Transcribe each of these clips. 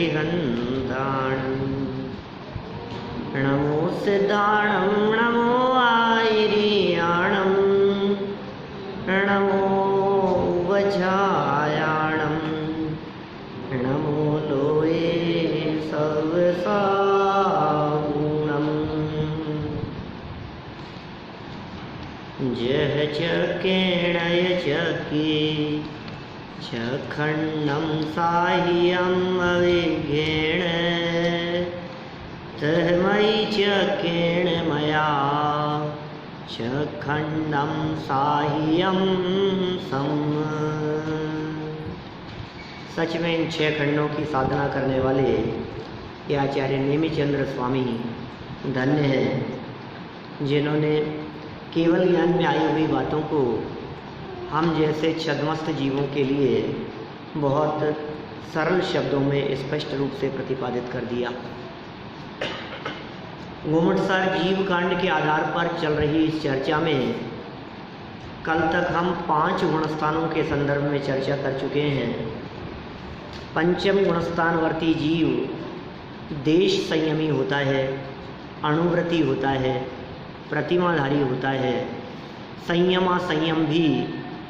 बृहन्दाणं नमो सिद्धाणं नमो आयर्याणं नमो वज्रायाणं नमो लोये सर्वसागुणम् जह चकेणय चके चखण्डं साह्यम् अविघ्नेन तस्मै चकेण मया चखण्डं साह्यं सम। सच में इन 6 खंडों की साधना करने वाले ये आचार्य नेमिचंद्र स्वामी धन्य हैं, जिन्होंने केवल ज्ञान में आई हुई बातों को हम जैसे छद्मस्त जीवों के लिए बहुत सरल शब्दों में स्पष्ट रूप से प्रतिपादित कर दिया। घुमटसार जीव कांड के आधार पर चल रही इस चर्चा में कल तक हम 5 गुणस्थानों के संदर्भ में चर्चा कर चुके हैं। पंचम गुणस्थानवर्ती जीव देश संयमी होता है, अणुव्रती होता है, प्रतिमाधारी होता है। संयमा संयम भी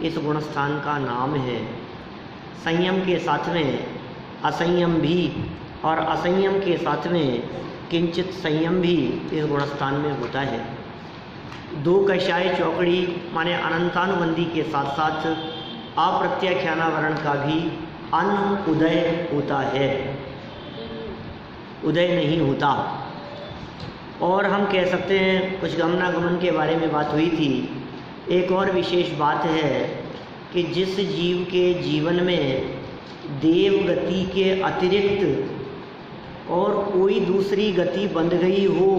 इस गुणस्थान का नाम है। संयम के साथ में असंयम भी और असंयम के साथ में किंचित संयम भी इस गुणस्थान में होता है। 2 कषाय चौकड़ी माने अनंतानुबंधी के साथ साथ अप्रत्याख्यानावरण का भी अनुदय होता है, उदय नहीं होता। और हम कह सकते हैं कुछ गमनागमन के बारे में बात हुई थी। एक और विशेष बात है कि जिस जीव के जीवन में देव गति के अतिरिक्त और कोई दूसरी गति बंध गई हो,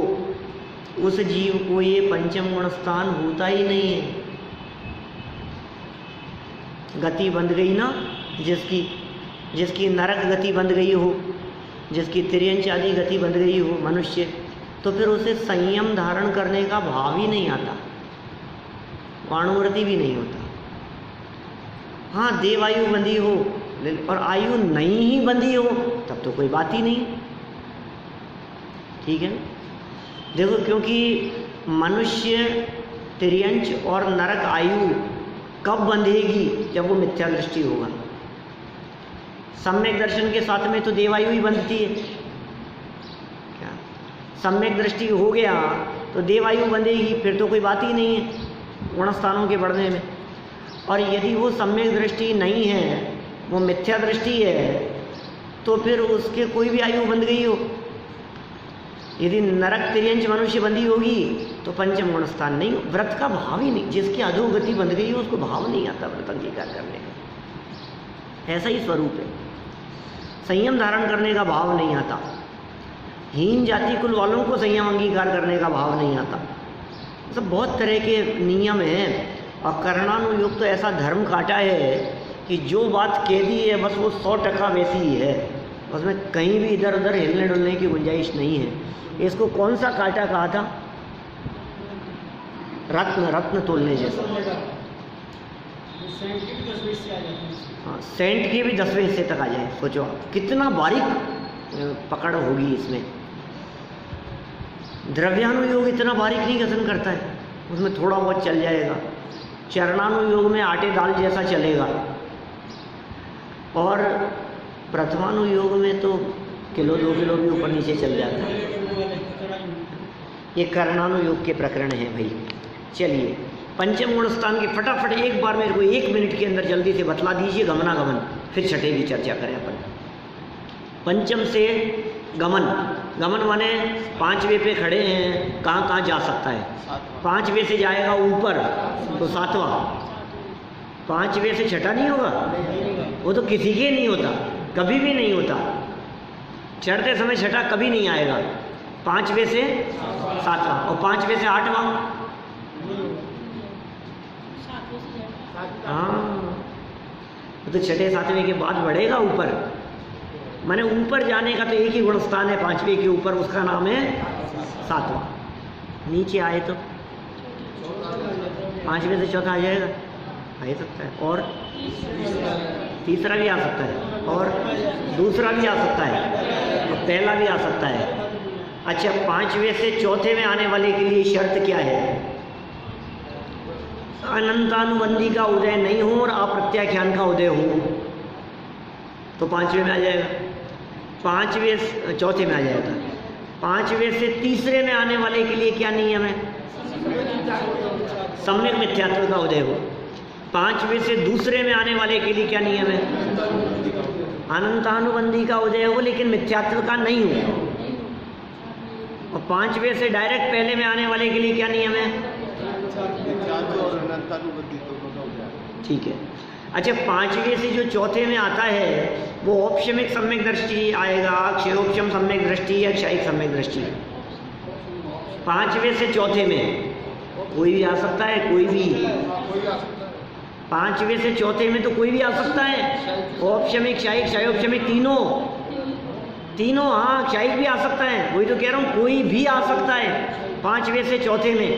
उस जीव को ये पंचम गुणस्थान होता ही नहीं है। गति बंध गई ना, जिसकी नरक गति बंध गई हो, जिसकी तिर्यंच आदि गति बंध गई हो मनुष्य, तो फिर उसे संयम धारण करने का भाव ही नहीं आता, वाणुव्रति भी नहीं होता। हाँ, देवायु बंधी हो और आयु नहीं ही बंधी हो तब तो कोई बात ही नहीं, ठीक है। देखो, क्योंकि मनुष्य तिर्यंच और नरक आयु कब बंधेगी? जब वो मिथ्या दृष्टि होगा। सम्यक दर्शन के साथ में तो देवायु ही बंधती है। क्या सम्यक दृष्टि हो गया तो देवायु बंधेगी, फिर तो कोई बात ही नहीं है गुणस्थानों के बढ़ने में। और यदि वो सम्यक दृष्टि नहीं है, वो मिथ्या दृष्टि है, तो फिर उसके कोई भी आयु बंध गई हो। यदि नरक तिर्यंच मनुष्य बंधी होगी तो पंचम गुणस्थान नहीं, व्रत का भाव ही नहीं। जिसकी अधोगति बंध गई हो उसको भाव नहीं आता व्रत अंगीकार करने का, ऐसा ही स्वरूप है। संयम धारण करने का भाव नहीं आता। हीन जाति कुल वालों को संयम अंगीकार करने का भाव नहीं आता। सब बहुत तरह के नियम हैं। और कर्णानुयोग तो ऐसा धर्म काटा है कि जो बात कह दी है बस वो 100% वैसी ही है, उसमें कहीं भी इधर उधर हिलने डुलने की गुंजाइश नहीं है। इसको कौन सा काटा कहा था? रत्न तोलने जैसा। हाँ, सेंट के भी 10वें हिस्से तक आ जाए, सोचो कितना बारीक पकड़ होगी इसमें। द्रव्यानुयोग इतना बारीक नहीं कथन करता है, उसमें थोड़ा बहुत चल जाएगा। चरणानुयोग में आटे दाल जैसा चलेगा, और प्रथमानुयोग में तो किलो 2 किलो भी ऊपर नीचे चल जाता है। ये कर्णानुयोग के प्रकरण हैं भाई। चलिए, पंचम गुणस्थान के फटाफट एक बार मेरे को 1 मिनट के अंदर जल्दी से बतला दीजिए गमनागमन, फिर छठे की चर्चा करें अपन। पंचम से गमन, गमन माने 5वें पे खड़े हैं, कहाँ कहाँ जा सकता है? 5वें से जाएगा ऊपर तो 7वां, 5वें से छठा नहीं होगा, वो तो किसी के नहीं होता, कभी भी नहीं होता। चढ़ते समय छठा कभी नहीं आएगा। 5वें से 7वां और 5वें से 8वां। हाँ, तो छठे 7वें के बाद बढ़ेगा ऊपर। माने ऊपर जाने का तो एक ही गुणस्थान है 5वें के ऊपर, उसका नाम है 7वां। नीचे आए तो 5वें से चौथा आ जाएगा, आ ही सकता है, और तीसरा भी आ सकता है। और दूसरा भी आ सकता है, और पहला भी आ सकता है। अच्छा, पांचवें से चौथे में आने वाले के लिए शर्त क्या है? अनंतानुबंधी का उदय नहीं हो और अप्रत्याख्यान का उदय हो तो पांचवें में आ जाएगा, चौथे में आ जाएगा। पांचवें से तीसरे में आने वाले के लिए क्या नियम है? सम्यक मिथ्यात्व का उदय हो। पांचवें से दूसरे में आने वाले के लिए क्या नियम है? अनंतानुबंधी का उदय हो लेकिन मिथ्यात्व का नहीं हो। और पांचवें से डायरेक्ट पहले में आने वाले के लिए क्या नियम है? ठीक है। अच्छा, पांचवें से जो चौथे में आता है वो औपशमिक सम्यक दृष्टि आएगा, क्षयोपशम सम्यक दृष्टि या क्षयिक सम्यक दृष्टि। पांचवें से चौथे में कोई भी आ सकता है, कोई भी। पांचवें से चौथे में तो कोई भी आ सकता है, औपशमिक, क्षयिक, क्षयोपशमिक तीनों। हाँ, क्षयिक भी आ सकता है, वही तो कह रहा हूँ, कोई भी आ सकता है पांचवें से चौथे में।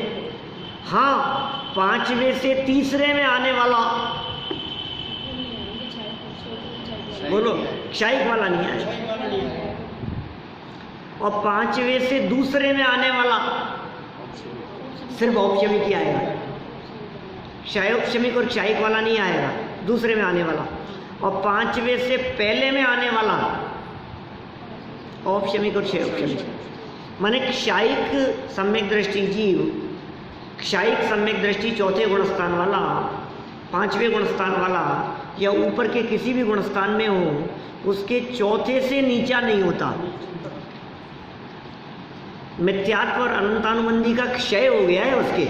हाँ, पांचवें से तीसरे में आने वाला, बोलो, क्षयिक वाला नहीं आएगा। और पांचवें से दूसरे में आने वाला सिर्फ औपशमिक ही आएगा, क्षयोपशमिक और क्षयिक वाला नहीं आएगा, दूसरे में आने वाला। और पांचवें से पहले में आने वाला औपशमिक और क्षयोपशमिक। माने क्षयिक सम्यक दृष्टि जीव, क्षयिक सम्यक दृष्टि चौथे गुणस्थान वाला, पांचवें गुणस्थान वाला या ऊपर के किसी भी गुणस्थान में हो, उसके चौथे से नीचा नहीं होता। मिथ्यात्व और अनंतानुबंधी का क्षय हो गया है उसके,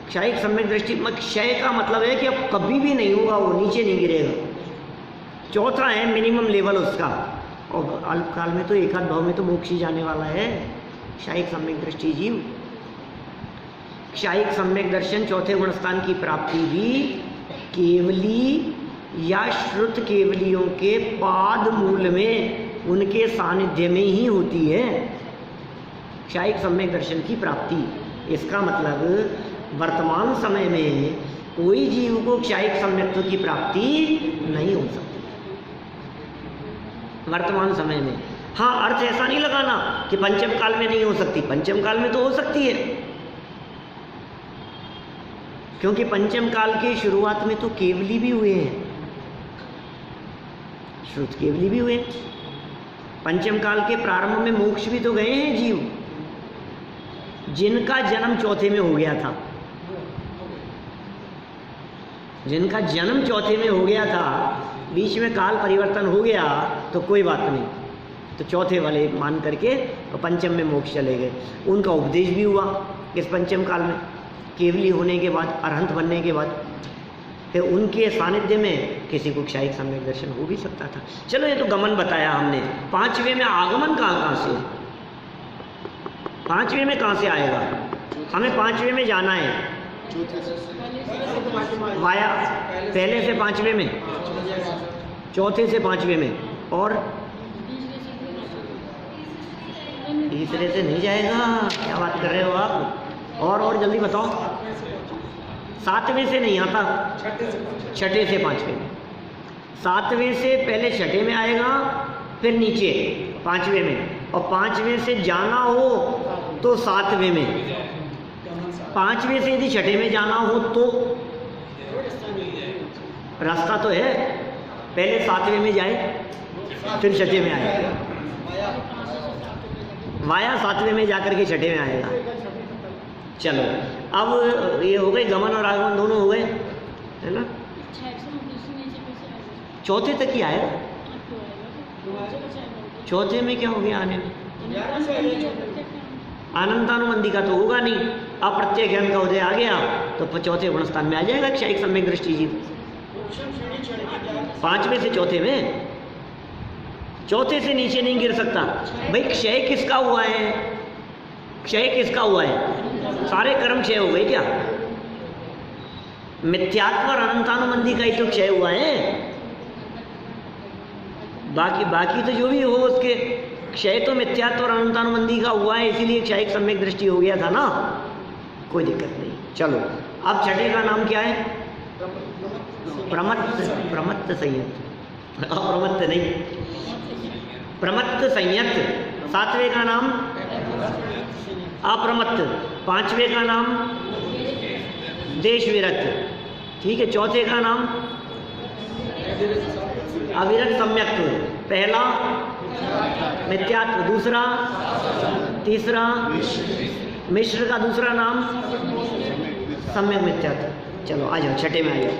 क्षयिक सम्यक दृष्टि। क्षय का मतलब है कि अब कभी भी नहीं होगा, वो नीचे नहीं गिरेगा। चौथा है मिनिमम लेवल उसका, और अल्पकाल में तो एकाध भाव में तो मोक्ष ही जाने वाला है क्षयिक सम्यक दृष्टि जीव। क्षयिक सम्यक दर्शन चौथे गुणस्थान की प्राप्ति भी केवली या श्रुत केवलियों के पाद मूल में, उनके सानिध्य में ही होती है क्षयिक सम्यक दर्शन की प्राप्ति। इसका मतलब वर्तमान समय में कोई जीव को क्षयिक सम्यक्त्व की प्राप्ति नहीं हो सकती वर्तमान समय में। हाँ, अर्थ ऐसा नहीं लगाना कि पंचम काल में नहीं हो सकती, पंचम काल में तो हो सकती है, क्योंकि पंचम काल की शुरुआत में तो केवली भी हुए हैं, श्रुत केवली भी हुए हैं। पंचम काल के प्रारंभ में मोक्ष भी तो गए हैं जीव, जिनका जन्म चौथे में हो गया था, जिनका जन्म चौथे में हो गया था, बीच में काल परिवर्तन हो गया तो कोई बात नहीं, तो चौथे वाले मान करके तो पंचम में मोक्ष चले गए। उनका उपदेश भी हुआ इस पंचम काल में, केवली होने के बाद, अरहंत बनने के बाद। फिर उनके सानिध्य में किसी को क्षयिक सम्यक दर्शन हो भी सकता था। चलो, ये तो गमन बताया हमने। पांचवें में आगमन कहाँ से? पांचवें में कहाँ से आएगा? हमें पांचवें में जाना है, वाया पहले से पांचवें में, चौथे से पांचवें में, और तीसरे से नहीं जाएगा। क्या बात कर रहे हो आप? और जल्दी बताओ। सातवें से नहीं आता, छठे से पांचवें में। सातवें से पहले छठे में आएगा, फिर नीचे पांचवें में, और पांचवें से जाना हो तो सातवें में। पांचवें से यदि छठे में जाना हो तो रास्ता तो है, पहले सातवें में जाए फिर छठे में आए, वाया सातवें में जाकर के छठे में आएगा। चलो, अब ये हो गए, गमन और आगमन दोनों हो गए, है ना। चौथे तक ही आएगा, चौथे में क्या हो गया आने में? अनंतानुबंधी का तो होगा नहीं, अप्रत्याख्यान का उदय आ गया तो चौथे गुणस्थान में आ जाएगा क्षयिक सम्यक दृष्टि जीव। पांचवें से चौथे में, चौथे से नीचे नहीं गिर सकता भाई। क्षय किसका हुआ है? क्षय किसका हुआ है? सारे कर्म क्षय हो गए क्या? मिथ्यात्व और अनंतानुबंधी का ही तो क्षय हुआ है, बाकी तो जो भी हो उसके क्षय तो मिथ्यात्व और अनंतानुबंधी का हुआ है, इसीलिए क्षयिक सम्यक दृष्टि हो गया था ना, कोई दिक्कत नहीं। चलो, अब छठे का नाम क्या है? प्रमत्त संयंत्र। अप्रमत्त नहीं, प्रमत्त संयत। सातवें का नाम अप्रमत्त, पांचवें का नाम देश विरत, ठीक है। चौथे का नाम अविरत सम्यक्त्व, पहला मिथ्यात्व, दूसरा, तीसरा मिश्र का दूसरा नाम सम्यक मिथ्यात्व। चलो आ जाओ, छठे में आ जाओ।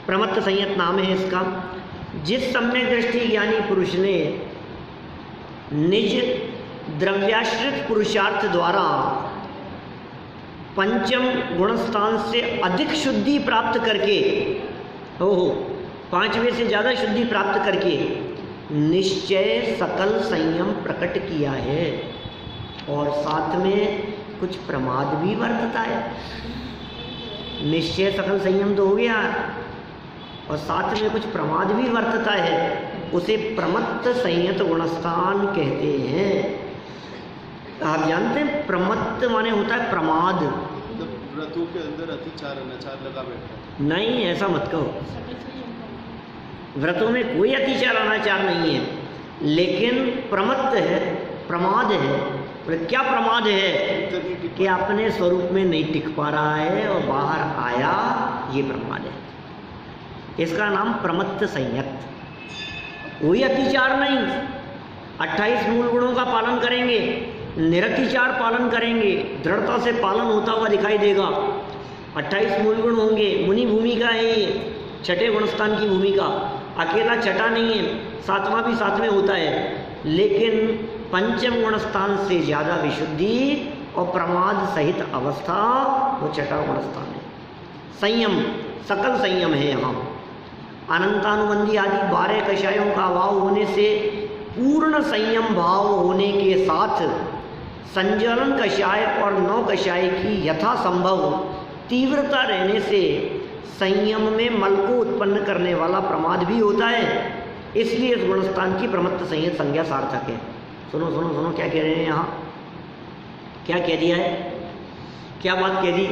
प्रमत्त संयत नाम है इसका। जिस सम्यक दृष्टि ज्ञानी पुरुष ने निज द्रव्याश्रित पुरुषार्थ द्वारा पंचम गुणस्थान से अधिक शुद्धि प्राप्त करके, ओहो, पांचवें से ज़्यादा शुद्धि प्राप्त करके निश्चय सकल संयम प्रकट किया है, और साथ में कुछ प्रमाद भी वर्तता है। निश्चय सकल संयम तो हो गया, और साथ में कुछ प्रमाद भी वर्तता है, उसे प्रमत्त संयत गुणस्थान कहते हैं। आप जानते हैं प्रमत्त माने होता है प्रमाद। व्रतों के अंदर अतिचार अनाचार लगा बैठा नहीं, ऐसा मत कहो। व्रतों में कोई अतिचार अनाचार नहीं है, लेकिन प्रमत्त है, प्रमाद है। क्या प्रमाद है? कि अपने स्वरूप में नहीं टिक पा रहा है और बाहर आया, ये प्रमाद है। इसका नाम प्रमत्त संयत। कोई अतिचार नहीं, 28 मूल गुणों का पालन करेंगे, निरतिचार पालन करेंगे, दृढ़ता से पालन होता हुआ दिखाई देगा। 28 मूल गुण होंगे, मुनि भूमिका है ये, छठे गुणस्थान की भूमिका। अकेला छठा नहीं है, सातवां भी साथ में होता है, लेकिन पंचम गुणस्थान से ज़्यादा विशुद्धि और प्रमाद सहित अवस्था वो छठा गुणस्थान है। संयम, सकल संयम है यहाँ। अनंतानुबंधी आदि 12 कषायों का अभाव होने से पूर्ण संयम भाव होने के साथ संज्वलन कषाय और 9 कषाय की यथासंभव तीव्रता रहने से संयम में मल को उत्पन्न करने वाला प्रमाद भी होता है। इसलिए इस गुणस्थान की प्रमत्त संयत संज्ञा सार्थक है। सुनो सुनो सुनो, क्या कह रहे हैं यहाँ? क्या कह दिया है? क्या बात कह दी?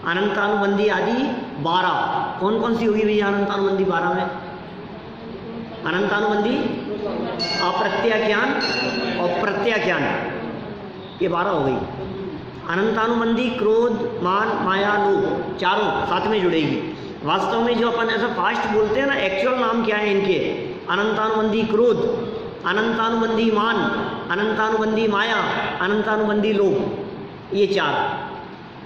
अनंतानुबंधी आदि 12, कौन कौन सी होगी भैया अनंतानुबंधी 12 में? अनंतानुबंधी, अप्रत्याख्यान और प्रत्याख्यान, ये 12 हो गई। अनंतानुबंधी क्रोध, मान, माया, लोभ, चारों साथ में जुड़ेगी। वास्तव में जो अपन ऐसा फास्ट बोलते हैं ना, एक्चुअल नाम क्या है इनके? अनंतानुबंधी क्रोध, अनंतानुबंधी मान, अनंतानुबंधी माया, अनंतानुबंधी लोभ, ये 4।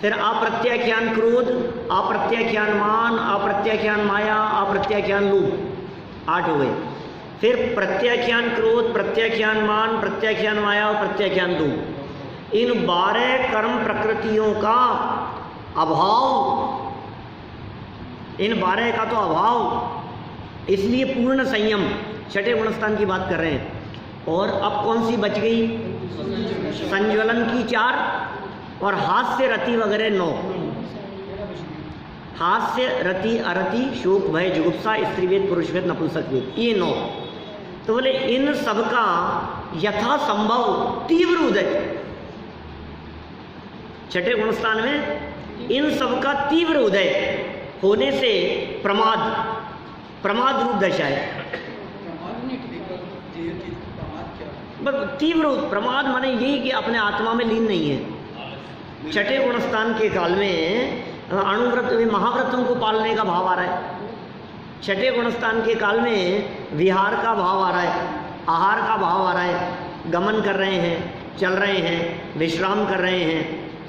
फिर अप्रत्याख्यान क्रोध, अप्रत्याख्यान मान, अप्रत्याख्यान माया, अप्रत्याख्यान लोभ, 8 हो गए। फिर प्रत्याख्यान क्रोध, प्रत्याख्यान मान, प्रत्याख्यान माया और प्रत्याख्यान लोभ, इन 12 कर्म प्रकृतियों का अभाव, इन 12 का तो अभाव, इसलिए पूर्ण संयम, छठे गुणस्थान की बात कर रहे हैं। और अब कौन सी बच गई? संज्वलन की 4 और हास्य रति वगैरह 9। हास्य, रति, अरति, शोक, भय, जुगुप्सा, स्त्रीवेद, पुरुषवेद, नपुंसकवेद, ये 9। तो बोले इन सबका यथासंभव तीव्र उदय, छठे गुणस्थान में इन सबका तीव्र उदय होने से प्रमाद रूप दशा है। तीव्र प्रमाद माने यही कि अपने आत्मा में लीन नहीं है। छठे गुणस्थान के काल में अणुव्रत, महाव्रतों को पालने का भाव आ रहा है। छठे गुणस्थान के काल में विहार का भाव आ रहा है, आहार का भाव आ रहा है, गमन कर रहे हैं, चल रहे हैं, विश्राम कर रहे हैं,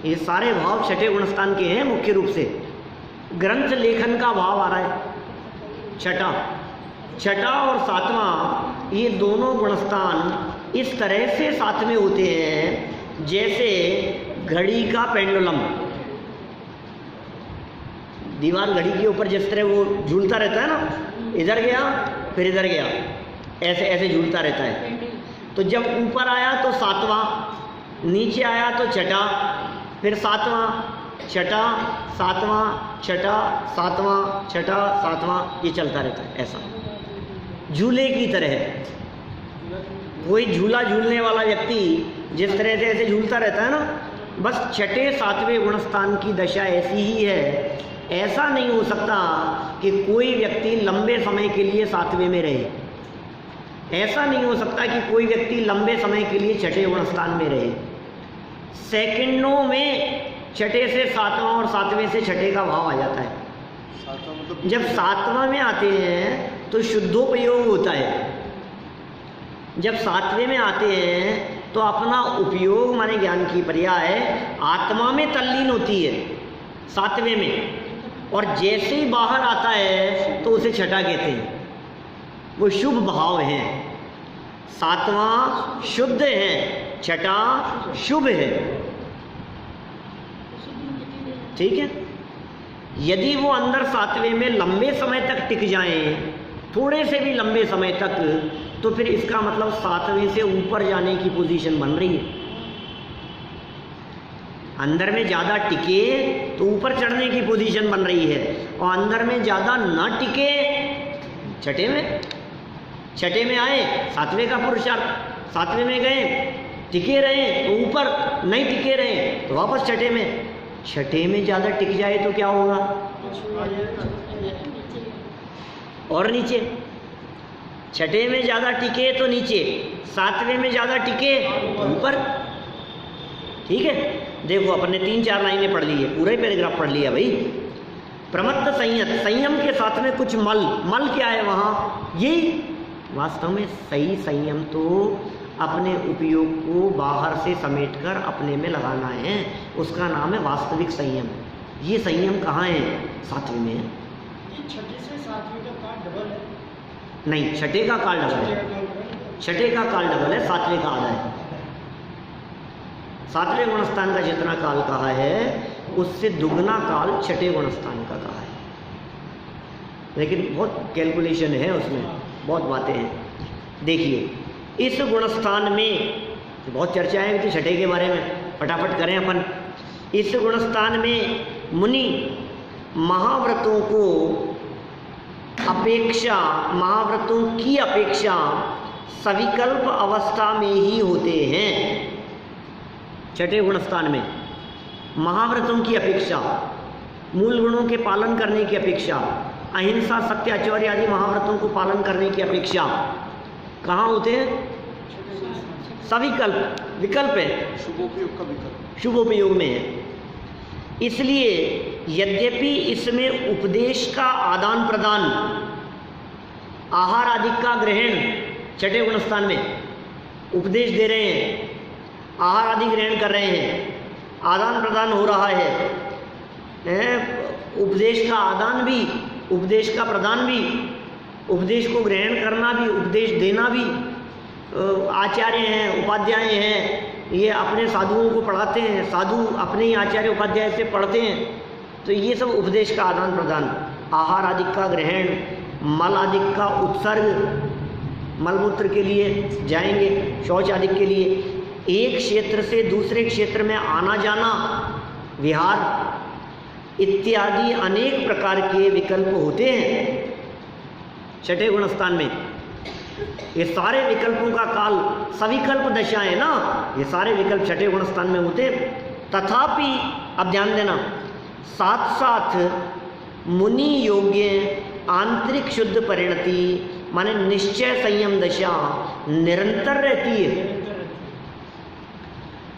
ये सारे भाव छठे गुणस्थान के हैं मुख्य रूप से। ग्रंथ लेखन का भाव आ रहा है। छठा और 7वां, ये दोनों गुणस्थान इस तरह से साथ में होते हैं जैसे घड़ी का पेंडुलम, दीवार घड़ी के ऊपर जिस तरह वो झूलता रहता है ना, इधर गया फिर इधर गया, ऐसे ऐसे झूलता रहता है। तो जब ऊपर आया तो 7वां, नीचे आया तो छठा, फिर 7वां, छठा, 7वां, छठा, 7वां, छठा, 7वां, ये चलता रहता है ऐसा झूले की तरह। कोई झूला झूलने वाला व्यक्ति जिस तरह से ऐसे झूलता रहता है ना, बस छठे 7वें गुणस्थान की दशा ऐसी ही है। ऐसा नहीं हो सकता कि कोई व्यक्ति लंबे समय के लिए 7वें में रहे, ऐसा नहीं हो सकता कि कोई व्यक्ति लंबे समय के लिए छठे गुण स्थान में रहे। सेकंडों में छठे से सातवां और सातवें से छठे का भाव आ जाता है। सातवां मतलब जब सातवां में आते हैं तो शुद्धोपयोग होता है। जब सातवें में आते हैं तो अपना उपयोग माने ज्ञान की पर्याय आत्मा में तल्लीन होती है सातवें में, और जैसे ही बाहर आता है तो उसे छठा कहते हैं। वो शुभ भाव है। सातवां शुद्ध है, छठा शुभ है। ठीक है। यदि वो अंदर सातवें में लंबे समय तक टिक जाएं, थोड़े से भी लंबे समय तक, तो फिर इसका मतलब सातवें से ऊपर जाने की पोजीशन बन रही है। अंदर में ज़्यादा टिके तो ऊपर चढ़ने की पोजीशन बन रही है, और अंदर में ज़्यादा ना टिके छठे में आए सातवें का पुरुषार्थ, सातवें में गए टिके रहे तो ऊपर, नहीं टिके रहे तो वापस छठे में। छठे में ज़्यादा टिक जाए तो क्या होगा? और नीचे। छठे में ज़्यादा टिके तो नीचे, सातवें में ज़्यादा टिके तो ऊपर। ठीक है। देखो अपन ने 3-4 लाइनें पढ़ ली है, पूरा ही पैराग्राफ पढ़ लिया भाई। प्रमत्त संयत, संयम के साथ में कुछ मल क्या है वहाँ? यही वास्तव में सही संयम तो अपने उपयोग को बाहर से समेटकर अपने में लगाना है, उसका नाम है वास्तविक संयम। ये संयम कहाँ है? सातवें में है। छठे से सातवें का काल डबल है? नहीं, छठे का काल डबल है। छठे का काल डबल है, सातवें का आधा है। सातवें गुणस्थान का जितना काल कहा है उससे दुगना काल छठे गुणस्थान का कहा है। लेकिन बहुत कैलकुलेशन है उसमें, बहुत बातें हैं। देखिए, इस गुणस्थान में बहुत चर्चाएं हुई थी छठे के बारे में, फटाफट करें अपन। इस गुणस्थान में मुनि महाव्रतों की अपेक्षा सविकल्प अवस्था में ही होते हैं। छठे गुणस्थान में महाव्रतों की अपेक्षा, मूल गुणों के पालन करने की अपेक्षा, अहिंसा, सत्य, आचौर्य आदि महाव्रतों को पालन करने की अपेक्षा कहाँ होते हैं? सविकल्प, विकल्प है, शुभोपयोग का विकल्प, शुभोपयोग में है। इसलिए यद्यपि इसमें उपदेश का आदान प्रदान, आहार आदि का ग्रहण, छठे गुणस्थान में उपदेश दे रहे हैं, आहार आदि ग्रहण कर रहे हैं, आदान प्रदान हो रहा है, उपदेश का आदान भी, उपदेश का प्रदान भी, उपदेश को ग्रहण करना भी, उपदेश देना भी। आचार्य हैं, उपाध्याय हैं, ये अपने साधुओं को पढ़ाते हैं, साधु अपने ही आचार्य उपाध्याय से पढ़ते हैं, तो ये सब उपदेश का आदान प्रदान, आहार आदि का ग्रहण, मल आदि का उत्सर्ग, मलमूत्र के लिए जाएंगे, शौच आदि के लिए, एक क्षेत्र से दूसरे क्षेत्र में आना जाना, विहार इत्यादि अनेक प्रकार के विकल्प होते हैं छठे गुणस्थान में। ये सारे विकल्पों का काल, सविकल्प दशा है ना, ये सारे विकल्प छठे गुणस्थान में होते। तथापि अब ध्यान देना, साथ साथ मुनि योग्य आंतरिक शुद्ध परिणति माने निश्चय संयम दशा निरंतर रहती है।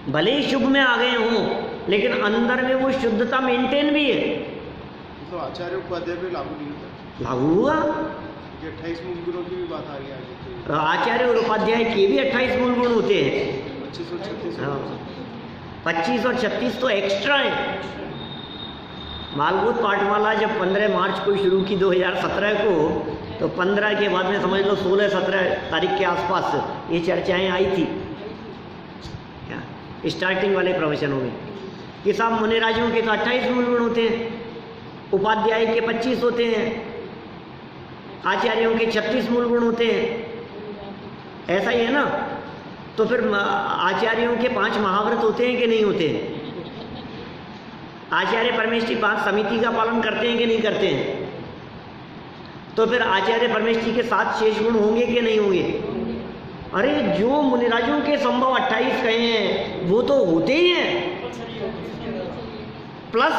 भले ही शुभ में आ गए हों, लेकिन अंदर में वो शुद्धता मेंटेन भी है। तो आचार्य उपाध्याय पे लागू नहीं होता? लागू हुआ। 28 मूल गुणों की भी बात आ रही है आगे। आचार्य और उपाध्याय के भी 28 मूल गुण होते हैं। 25 और 36। हाँ, 25 और 36 तो एक्स्ट्रा है। मालभूत पाठमाला जब 15 मार्च को शुरू की 2017 को, तो 15 के बाद में समझ लो 16-17 तारीख के आसपास ये चर्चाएं आई थी स्टार्टिंग वाले प्रवचनों में कि साहब मुनिराजों के तो 28 मूल गुण होते हैं, उपाध्याय के 25 होते हैं, आचार्यों के 36 मूल गुण होते हैं। ऐसा ही है ना? तो फिर आचार्यों के 5 महाव्रत होते हैं कि नहीं होते हैं? आचार्य परमेष्ठी 5 समिति का पालन करते हैं कि नहीं करते हैं? तो फिर आचार्य परमेष्ठी के 7 शेष गुण होंगे कि नहीं होंगे? अरे जो मुनिराजों के संभव 28 कहे हैं वो तो होते ही हैं, प्लस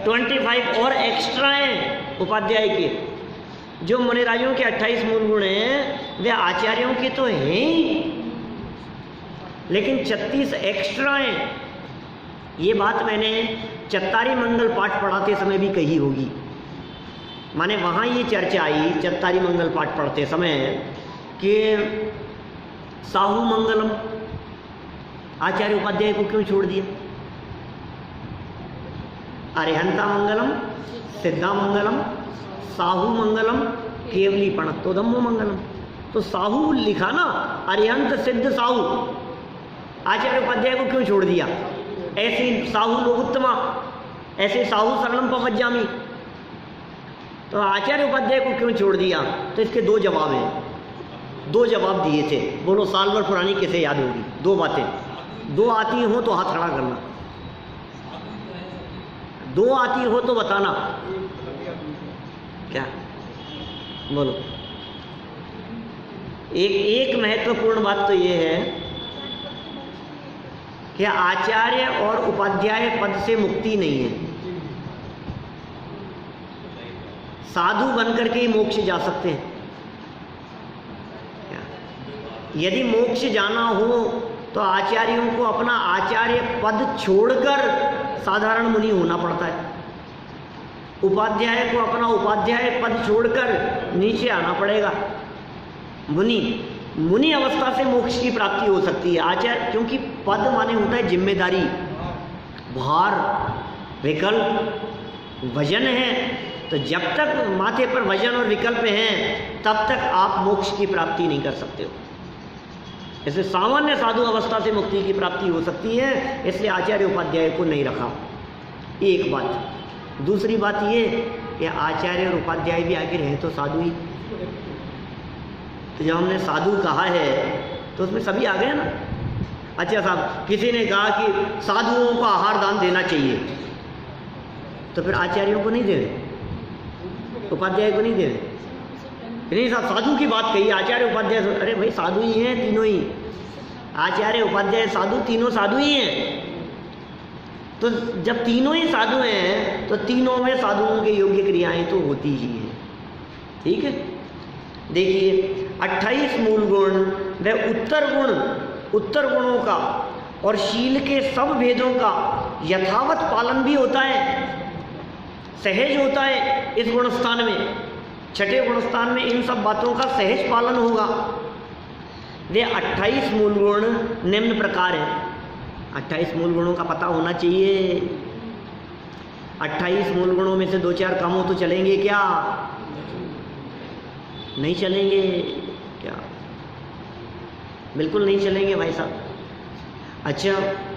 25 और एक्स्ट्रा हैं उपाध्याय के। जो मुनिराजों के 28 मूल गुण हैं वे आचार्यों के तो हैं ही, लेकिन 36 एक्स्ट्रा हैं। ये बात मैंने चत्तारी मंगल पाठ पढ़ाते समय भी कही होगी। माने वहाँ ये चर्चा आई चत्तारी मंगल पाठ पढ़ते समय कि साहू मंगलम आचार्य उपाध्याय को क्यों छोड़ दिया, अरिहंता मंगलम, सिद्धा मंगलम, साहू मंगलम, केवली पणत्तोधम्मो मंगलम। तो साहू लिखा ना, अरिहंत सिद्ध साहू, आचार्य उपाध्याय को क्यों छोड़ दिया? ऐसे साहू लोगोत्तमा, ऐसे साहू शरणम पवज्जामि, तो आचार्य उपाध्याय को क्यों छोड़ दिया? तो इसके दो जवाब हैं, दो जवाब दिए थे। बोलो साल भर पुरानी कैसे याद होगी? दो बातें, दो आती हो तो हाथ खड़ा करना, दो आती हो तो बताना। क्या बोलो? एक महत्वपूर्ण बात तो ये है कि आचार्य और उपाध्याय पद से मुक्ति नहीं है। साधु बनकर के ही मोक्ष जा सकते हैं। यदि मोक्ष जाना हो तो आचार्यों को अपना आचार्य पद छोड़कर साधारण मुनि होना पड़ता है, उपाध्याय को अपना उपाध्याय पद छोड़कर नीचे आना पड़ेगा। मुनि अवस्था से मोक्ष की प्राप्ति हो सकती है। आचार्य, क्योंकि पद माने होता है जिम्मेदारी, भार, विकल्प, वजन है। तो जब तक माथे पर वजन और विकल्प हैं तब तक आप मोक्ष की प्राप्ति नहीं कर सकते हो। इसलिए सामान्य साधु अवस्था से मुक्ति की प्राप्ति हो सकती है, इसलिए आचार्य उपाध्याय को नहीं रखा। एक बात। दूसरी बात ये कि आचार्य और उपाध्याय भी आखिर हैं तो साधु ही। तो जब हमने साधु कहा है तो उसमें सभी आ गए ना। अच्छा साहब, किसी ने कहा कि साधुओं को आहार दान देना चाहिए, तो फिर आचार्यों को नहीं देने, उपाध्याय को नहीं देने? नहीं साहब, साधु की बात कही, आचार्य उपाध्याय। अरे भाई साधु ही हैं तीनों ही, आचार्य उपाध्याय साधु, तीनों साधु ही हैं। तो जब तीनों ही साधु हैं तो तीनों में साधुओं के योग्य क्रियाएं तो होती ही हैं। ठीक है, देखिए 28 मूल गुण व उत्तर गुणों का और शील के सब भेदों का यथावत पालन भी होता है, सहज होता है इस गुणस्थान में। छठे गुणस्थान में इन सब बातों का सहज पालन होगा। वे 28 मूल गुण निम्न प्रकार हैं। 28 मूल गुणों का पता होना चाहिए। 28 मूल गुणों में से दो चार कम हो तो चलेंगे क्या? नहीं चलेंगे क्या? बिल्कुल नहीं चलेंगे भाई साहब। अच्छा,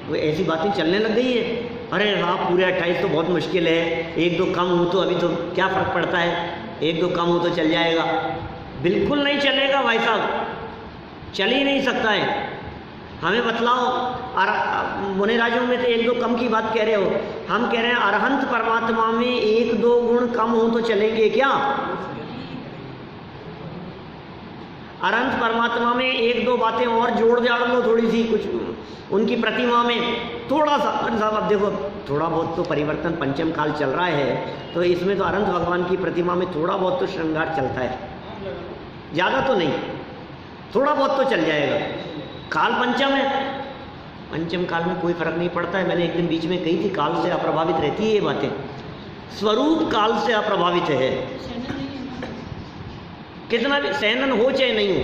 वो ऐसी बातें चलने लग गई है, अरे साहब पूरे 28 तो बहुत मुश्किल है, एक दो कम हो तो अभी तो क्या फ़र्क पड़ता है, एक दो कम हो तो चल जाएगा। बिल्कुल नहीं चलेगा भाई साहब, चल ही नहीं सकता है। हमें बतलाओ, मुनिराजों में तो एक दो कम की बात कह रहे हो, हम कह रहे हैं अरहंत परमात्मा में एक दो गुण कम हो तो चलेंगे क्या? अरहंत परमात्मा में एक दो बातें और जोड़ जाड़ लो, थोड़ी सी कुछ उनकी प्रतिमा में थोड़ा सा। साहब अब देखो, थोड़ा बहुत तो परिवर्तन, पंचम काल चल रहा है, तो इसमें तो अनंत भगवान की प्रतिमा में थोड़ा बहुत तो श्रृंगार चलता है, ज़्यादा तो नहीं, थोड़ा बहुत तो चल जाएगा। काल पंचम है, पंचम काल में कोई फर्क नहीं पड़ता है। मैंने एक दिन बीच में कही थी, काल से अप्रभावित रहती है ये बातें, स्वरूप काल से अप्रभावित है। कितना भी सैनन हो चाहे नहीं हो,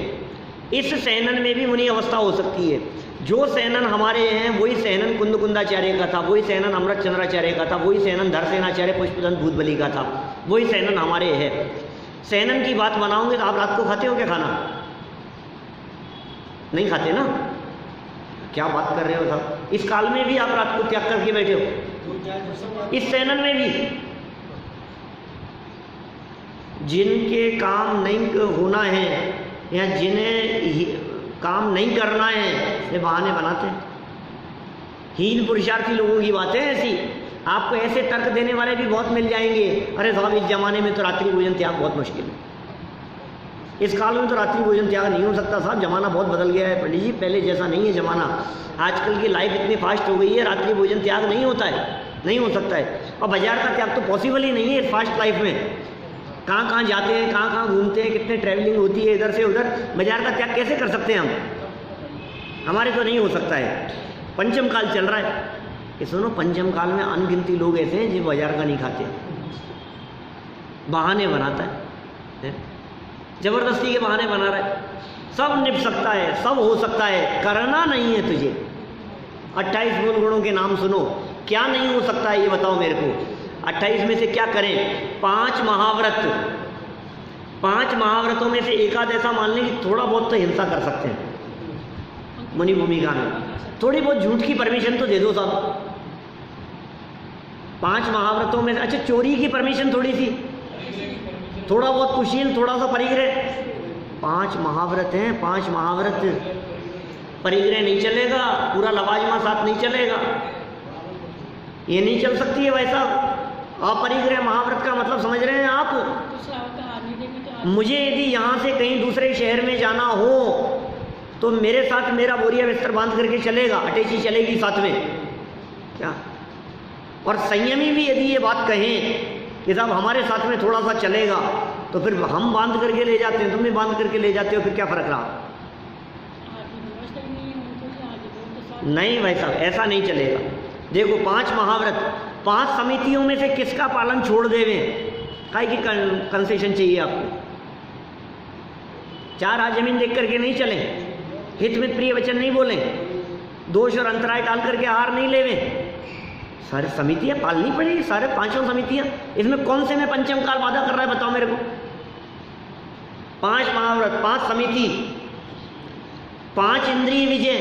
इस सैनन में भी मुनि अवस्था हो सकती है। जो सैनन हमारे हैं वही सैनन कुंद कुंदाचार्य का था, वही सैनन अमृत चंद्राचार्य का था, वही सैनन धरसेनाचार्य पुष्पदंत भूतबली का था, वही सैनन हमारे है। सैनन की बात बनाओगे तो आप रात को खाते हो क्या खाना? नहीं खाते ना। क्या बात कर रहे हो साहब? इस काल में भी आप रात को त्याग करके बैठे हो। इस सैनन में भी जिनके काम नहीं होना है या जिन्हें काम नहीं करना है, ये बहाने बनाते हैं। हीन पुरुषार्थी लोगों की बातें ऐसी। आपको ऐसे तर्क देने वाले भी बहुत मिल जाएंगे, अरे साहब इस जमाने में तो रात्रि भोजन त्याग बहुत मुश्किल है, इस काल में तो रात्रि भोजन त्याग नहीं हो सकता। साहब जमाना बहुत बदल गया है पंडित जी, पहले जैसा नहीं है जमाना। आजकल की लाइफ इतनी फास्ट हो गई है, रात्रि भोजन त्याग नहीं होता है, नहीं हो सकता है। और बाजार का त्याग तो पॉसिबल ही नहीं है इस फास्ट लाइफ में। कहाँ कहाँ जाते हैं, कहाँ कहाँ घूमते हैं, कितने ट्रैवलिंग होती है इधर से उधर, बाजार का त्याग कैसे कर सकते हैं हम? हमारे तो नहीं हो सकता है। पंचम काल चल रहा है, ये सुनो, पंचम काल में अनगिनती लोग ऐसे हैं जो बाजार का नहीं खाते, बहाने बनाता है, जबरदस्ती के बहाने बना रहा है। सब निभ सकता है, सब हो सकता है, करना नहीं है तुझे। 28 मूल गुणों के नाम सुनो, क्या नहीं हो सकता है ये बताओ मेरे को। 28 में से क्या करें? 5 महाव्रत, 5 महाव्रतों में से एक आध ऐसा मान लें कि थोड़ा बहुत तो हिंसा कर सकते हैं मुनि भूमिका में, थोड़ी बहुत झूठ की परमिशन तो दे दो साहब। 5 महाव्रतों में से अच्छा चोरी की परमिशन थोड़ी सी, थोड़ा बहुत कुशील, थोड़ा सा परिग्रह। 5 महाव्रत हैं, 5 महाव्रत, परिग्रह नहीं चलेगा, पूरा लवाजमा साथ नहीं चलेगा, ये नहीं चल सकती है भाई साहब। अपरिग्रह महाव्रत का मतलब समझ रहे हैं आप? मुझे यदि यहाँ से कहीं दूसरे शहर में जाना हो तो मेरे साथ मेरा बोरिया बिस्तर बांध करके चलेगा, अटैची चलेगी साथ में क्या? और संयमी भी यदि ये बात कहें कि साहब हमारे साथ में थोड़ा सा चलेगा, तो फिर हम बांध करके ले जाते हैं, तुम भी बांध करके ले जाते हो, फिर क्या फर्क रहा? नहीं भाई साहब, ऐसा नहीं चलेगा। देखो 5 महाव्रत, 5 समितियों में से किसका पालन छोड़ देवे? काहे की कंसेशन चाहिए आपको? 4 हाथ जमीन देख करके नहीं चलें, हित में प्रिय वचन नहीं बोलें, दोष और अंतराय टाल करके आहार नहीं लेवे। सारे समितियां पालनी पड़ेगी, सारे 5 समितियां। इसमें कौन से में पंचम काल वादा कर रहा है बताओ मेरे को? 5 महाव्रत, 5 समिति, 5 इंद्रिय विजय,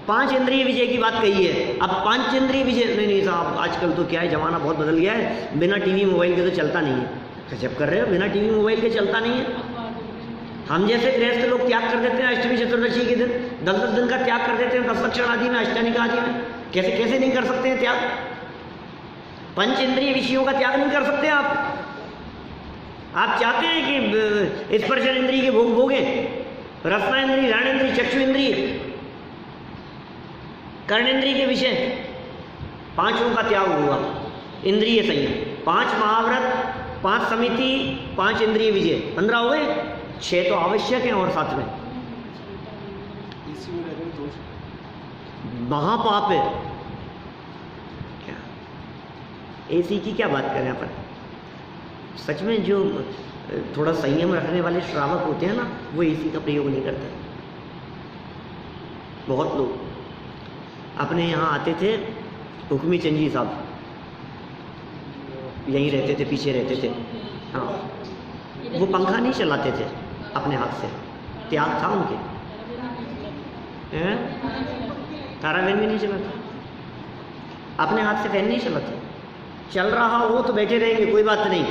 5 इंद्रिय विजय की बात कही है। अब 5 इंद्रिय विजय नहीं साहब, आजकल तो क्या है, जमाना बहुत बदल गया है, बिना टीवी मोबाइल के तो चलता नहीं है। गजब कर रहे हो, बिना टीवी मोबाइल के चलता नहीं है। हम जैसे गृहस्थ लोग त्याग कर देते हैं अष्टमी चतुर्दशी के दिन, 10-10 दिन का त्याग कर देते हैं, 10 लक्षण आदि में, अष्टनिका आदि में। कैसे कैसे नहीं कर सकते हैं त्याग? 5 इंद्रिय विषयों का त्याग नहीं कर सकते आप? आप चाहते हैं कि स्पर्शन इंद्रिय के भोग भोगे, रसना इंद्रिय, घ्राण इंद्रिय, चक्षु इंद्रिय, कर्ण इंद्रिय के विषय, 5 का त्याग हुआ। इंद्रिय संयम, 5 महाव्रत, 5 समिति, 5 इंद्रिय विजय, 15 हो गए। 6 तो आवश्यक हैं और साथ में महापाप है। क्या एसी की क्या बात करें यहाँ पर? सच में जो थोड़ा संयम रखने वाले श्रावक होते हैं ना, वो एसी का प्रयोग नहीं करते। बहुत लोग अपने यहाँ आते थे, हुक्मी चंद जी साहब यहीं रहते थे, पीछे रहते थे। हाँ, वो पंखा नहीं चलाते थे अपने हाथ से, त्याग था उनके। तारा फैन भी नहीं चलाते, अपने हाथ से फैन नहीं चलाते। चल रहा हो तो बैठे रहेंगे, कोई बात नहीं,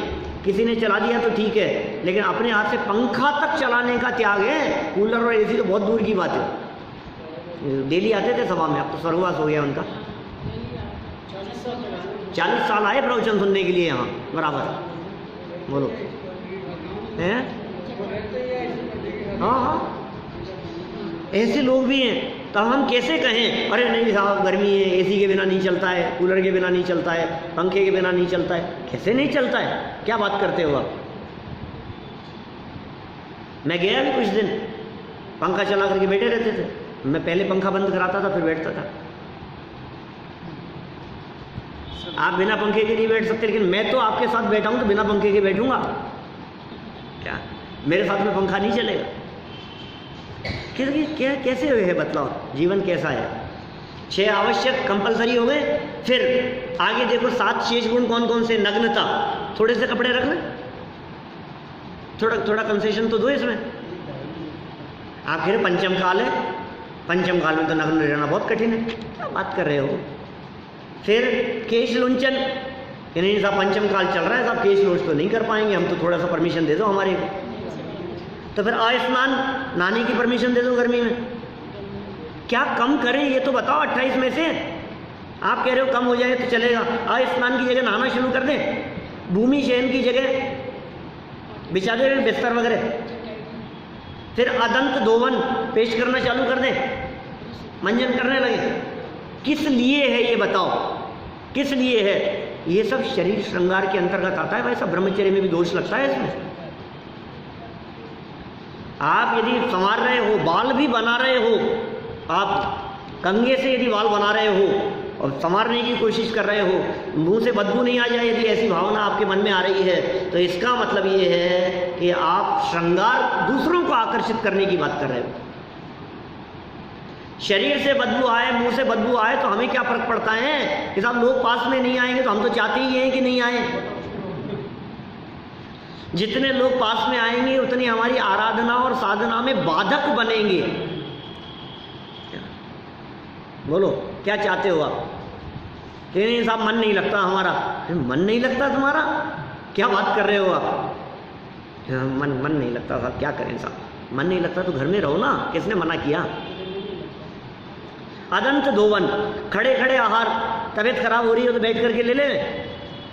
किसी ने चला दिया तो ठीक है, लेकिन अपने हाथ से पंखा तक चलाने का त्याग है। कूलर और एसी तो बहुत दूर की बात है। डेली आते थे सभा में, अब तो स्वर्गवास हो गया उनका। 40 साल आए प्रवचन सुनने के लिए यहाँ बराबर। बोलो हैं? हाँ हाँ, ऐसे लोग भी हैं। तब हम कैसे कहें अरे नहीं साहब गर्मी है, एसी के बिना नहीं चलता है, कूलर के बिना नहीं चलता है, पंखे के बिना नहीं चलता है? कैसे नहीं चलता है? क्या बात करते हो आप? मैं गया भी कुछ दिन, पंखा चला करके बैठे रहते थे। मैं पहले पंखा बंद कराता था फिर बैठता था। आप बिना पंखे के नहीं बैठ सकते, लेकिन मैं तो आपके साथ बैठा हूं तो बिना पंखे के बैठूंगा क्या? मेरे साथ में पंखा नहीं चलेगा? क्या कैसे है बतलाओ? जीवन कैसा है? 6 आवश्यक कंपलसरी हो गए। फिर आगे देखो 7 शेष गुण कौन कौन से? नग्नता, थोड़े से कपड़े रख ले, थोड़ा कंसेशन तो दो इसमें। आखिर पंचम काल है, पंचम काल में तो नग्न रहना बहुत कठिन है, क्या बात कर रहे हो? फिर केश लुंचन, कि नहीं साहब पंचम काल चल रहा है साहब, केश लूंच तो नहीं कर पाएंगे हम, तो थोड़ा सा परमिशन दे दो हमारे को। तो फिर स्नान, नहाने की परमिशन दे दो गर्मी में। क्या कम करें ये तो बताओ 28 में से? आप कह रहे हो कम हो जाए तो चलेगा, स्नान की जगह नहाना शुरू कर दें, भूमि शयन की जगह बिछा दे बिस्तर वगैरह, फिर अदंत दोवन पेश करना चालू कर दें, मंजन करने लगे। किस लिए है ये बताओ? किस लिए है? ये सब शरीर श्रृंगार के अंतर्गत आता है। वैसा ब्रह्मचर्य में भी दोष लगता है इसमें। आप यदि संवार रहे हो, बाल भी बना रहे हो, आप कंघे से यदि बाल बना रहे हो और संवारने की कोशिश कर रहे हो, मुंह से बदबू नहीं आ जाए, यदि ऐसी भावना आपके मन में आ रही है, तो इसका मतलब ये है कि आप श्रृंगार दूसरों को आकर्षित करने की बात कर रहे हो। शरीर से बदबू आए, मुंह से बदबू आए तो हमें क्या फर्क पड़ता है कि साहब लोग पास में नहीं आएंगे, तो हम तो चाहते ही हैं कि नहीं आए। जितने लोग पास में आएंगे उतनी हमारी आराधना और साधना में बाधक बनेंगे। बोलो क्या चाहते हो आप? कि नहीं साहब मन नहीं लगता हमारा। मन नहीं लगता तुम्हारा? क्या बात कर रहे हो आप? मन नहीं लगता साहब, क्या करें साहब, मन नहीं लगता तो घर में रहो ना, किसने मना किया? अदंत दोवन, खड़े खड़े आहार, तबीयत खराब हो रही है तो बैठ करके ले ले।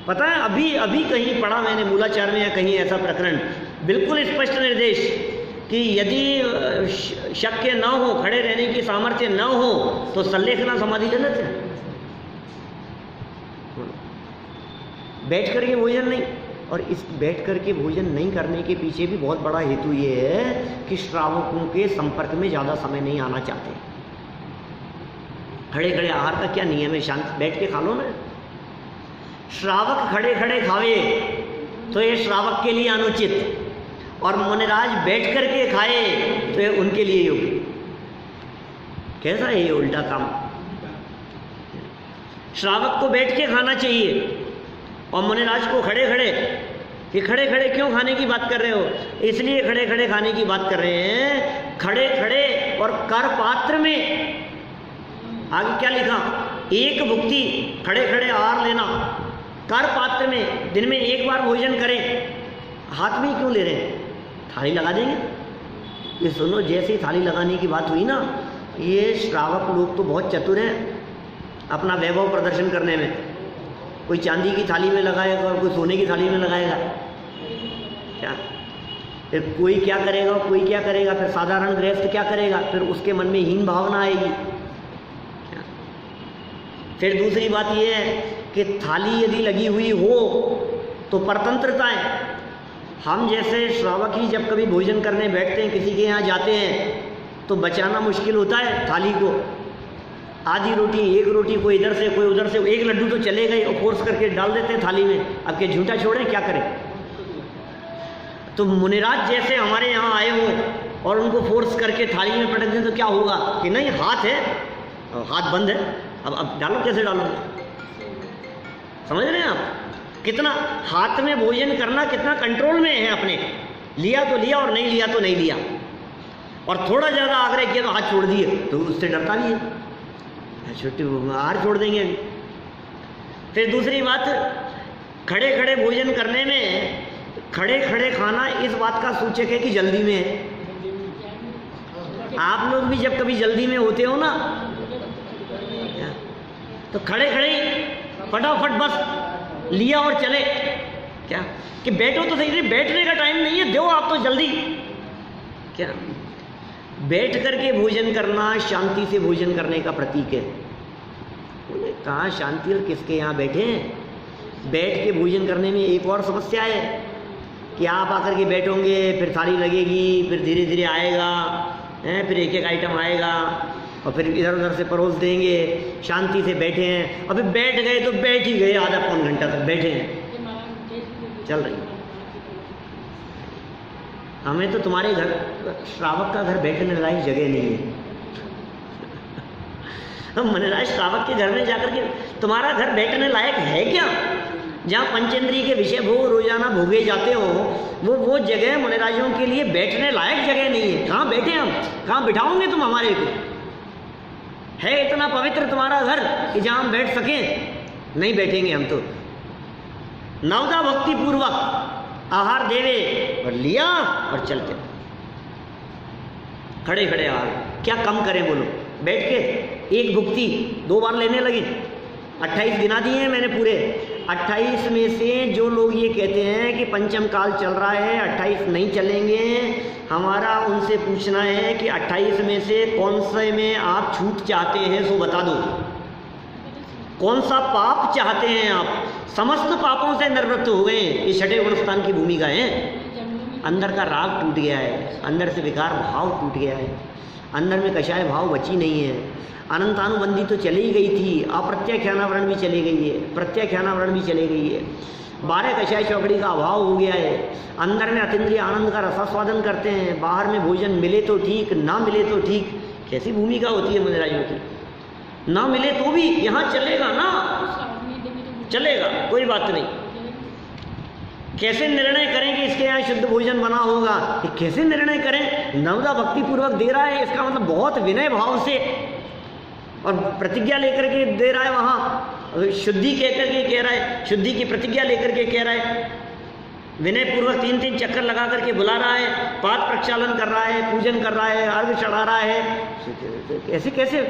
पता है अभी कहीं पढ़ा मैंने मूलाचार में या कहीं ऐसा प्रकरण, बिल्कुल स्पष्ट निर्देश कि यदि शक्य न हो, खड़े रहने की सामर्थ्य न हो, तो संलेखना समाधि ले लेते हैं। बैठ करके भोजन नहीं। और इस बैठ करके भोजन नहीं करने के पीछे भी बहुत बड़ा हेतु ये है कि श्रावकों के संपर्क में ज़्यादा समय नहीं आना चाहते। खड़े खड़े आहार का क्या नियम है? शांत बैठ के खा लो ना। श्रावक खड़े खड़े खावे तो ये श्रावक के लिए अनुचित, और मुनिराज बैठ करके खाए तो ये उनके लिए योग्य। कैसा है ये उल्टा काम? श्रावक को बैठ के खाना चाहिए और मुनिराज को खड़े खड़े। कि खड़े खड़े क्यों खाने की बात कर रहे हो? इसलिए खड़े खड़े खाने की बात कर रहे हैं। खड़े खड़े और कर पात्र में आगे क्या लिखा? एक भुक्ति, खड़े खड़े आहार लेना। कर पात्र में दिन में एक बार भोजन करें। हाथ में क्यों ले रहे हैं? थाली लगा देंगे। ये सुनो, जैसे ही थाली लगाने की बात हुई ना, ये श्रावक लोग तो बहुत चतुर हैं अपना वैभव प्रदर्शन करने में। कोई चांदी की थाली में लगाएगा और कोई सोने की थाली में लगाएगा। क्या फिर कोई क्या करेगा, कोई क्या करेगा, फिर साधारण गृहस्थ क्या करेगा, फिर उसके मन में हीन भावना आएगी। फिर दूसरी बात यह है कि थाली यदि लगी हुई हो तो परतंत्रता है। हम जैसे श्रावक ही जब कभी भोजन करने बैठते हैं, किसी के यहाँ जाते हैं, तो बचाना मुश्किल होता है थाली को। आधी रोटी, एक रोटी, कोई इधर से कोई उधर से, एक लड्डू तो चले गए और फोर्स करके डाल देते हैं थाली में। अब के झूठा छोड़ें, क्या करें? तो मुनिराज जैसे हमारे यहाँ आए हो और उनको फोर्स करके थाली में पटक दें तो क्या होगा? कि नहीं हाथ है, हाथ बंद है, अब डालो, कैसे डालोगे? समझ रहे हैं आप? कितना हाथ में भोजन करना कितना कंट्रोल में है अपने। लिया तो लिया और नहीं लिया तो नहीं लिया। और थोड़ा ज़्यादा आग्रह किया तो हाथ छोड़ दिए, तो उससे डरता भी है, छोटी हाथ छोड़ देंगे। फिर दूसरी बात, खड़े खड़े भोजन करने में खड़े खड़े खाना इस बात का सूचक है कि जल्दी में है। आप लोग भी जब कभी जल्दी में होते हो ना, तो खड़े खड़े फटाफट बस लिया और चले। क्या कि बैठो तो सही, नहीं बैठने का टाइम नहीं है, दो आप तो जल्दी। क्या बैठ करके भोजन करना शांति से भोजन करने का प्रतीक है। बोले कहाँ शांति, और किसके यहाँ बैठे हैं? बैठ के भोजन करने में एक और समस्या है कि आप आकर के बैठोगे, फिर थाली लगेगी, फिर धीरे धीरे आएगा, फिर एक एक आइटम आएगा और फिर इधर उधर से परोस देंगे। शांति से बैठे हैं, अभी बैठ गए तो बैठ ही गए, आधा पौन घंटा तक बैठे हैं, चल रही। हमें तो तुम्हारे घर, श्रावक का घर बैठने लायक जगह नहीं है। हम मुनिराज श्रावक के घर में जाकर के, तुम्हारा घर बैठने लायक है क्या? जहाँ पंचेंद्रिय के विषय भोग रोजाना भोगे जाते हो, वो जगह मुनिराजों के लिए बैठने लायक जगह नहीं है। कहाँ बैठे हम? कहाँ बिठाओगे तुम हमारे को? है इतना पवित्र तुम्हारा घर कि जहाँ हम बैठ सकें? नहीं बैठेंगे हम तो। नवदा भक्ति पूर्वक आहार देवे और लिया और चलते। खड़े खड़े आहार क्या कम करें बोलो? बैठ के एक भुक्ति 2 बार लेने लगे। 28 गिना दिए हैं मैंने पूरे। 28 में से जो लोग ये कहते हैं कि पंचम काल चल रहा है, 28 नहीं चलेंगे, हमारा उनसे पूछना है कि 28 में से कौन से में आप छूट चाहते हैं, सो बता दो। कौन सा पाप चाहते हैं आप? समस्त पापों से निवृत्त हो गए। ये छठे गुण स्थान की भूमिका है। अंदर का राग टूट गया है, अंदर से विकार भाव टूट गया है, अंदर में कषाय भाव बची नहीं है। अनंतानुबंधी तो चली गई थी, अप्रत्याख्यानावरण भी चली गई है, प्रत्याख्यानावरण भी चली गई है, 12 कषाय चौकड़ी का अभाव हो गया है। अंदर में अतीन्द्रिय आनंद का रसास्वादन करते हैं, बाहर में भोजन मिले तो ठीक, ना मिले तो ठीक। कैसी भूमिका होती है मुनिराजों की? ना मिले तो भी यहाँ चलेगा ना, चलेगा, कोई बात नहीं। कैसे निर्णय करें कि इसके यहाँ शुद्ध भोजन बना होगा? ये कैसे निर्णय करें? नवदा भक्ति पूर्वक दे रहा है, इसका मतलब बहुत विनय भाव से और प्रतिज्ञा लेकर के दे रहा है। वहाँ शुद्धि कहकर के कह रहा है, शुद्धि की प्रतिज्ञा लेकर के कह रहा है, विनय पूर्वक 3-3 चक्कर लगा करके बुला रहा है, पाद प्रक्षालन कर रहा है, पूजन कर रहा है, अर्घ चढ़ा रहा है। ऐसे कैसे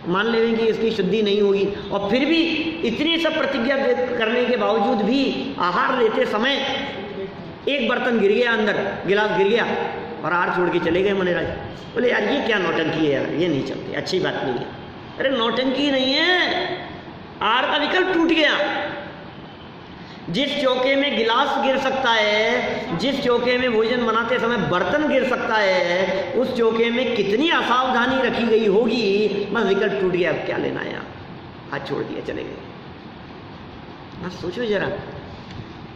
मान लेंगे कि इसकी शुद्धि नहीं होगी? और फिर भी इतनी सब प्रतिज्ञा करने के बावजूद भी आहार लेते समय एक बर्तन गिर गया, अंदर गिलास गिर गया और आहार छोड़ के चले गए मुनिराज। बोले यार ये क्या नौटंकी है यार, ये नहीं चलती, अच्छी बात नहीं है। अरे नौटंकी नहीं है, आहार का विकल्प टूट गया। जिस चौके में गिलास गिर सकता है, जिस चौके में भोजन बनाते समय बर्तन गिर सकता है, उस चौके में कितनी असावधानी रखी गई होगी, बस विकल्प टूट गया। अब क्या लेना है, हाथ छोड़ दिया, चले गए। बस सोचो जरा,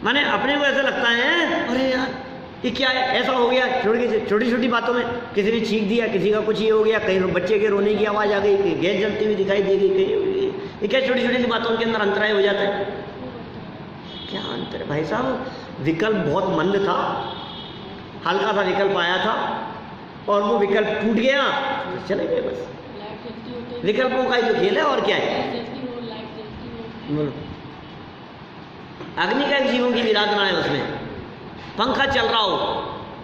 माने अपने को ऐसा लगता है अरे यार ये क्या है, ऐसा हो गया, छोटी छोटी बातों में किसी ने छींक दिया, किसी का कुछ ये हो गया, कहीं बच्चे के रोने की आवाज़ आ गई, कहीं गैस जलती हुई दिखाई दे गई, ये क्या छोटी छोटी सी बातों के अंदर अंतराय हो जाता है। क्या अंतर है भाई साहब? विकल्प बहुत मंद था, हल्का सा विकल्प आया था और वो विकल्प टूट गया, तो चले गए। बस विकल्पों का ही तो खेल है, और क्या है? अग्नि का जीवों की विराधना है उसमें। पंखा चल रहा हो,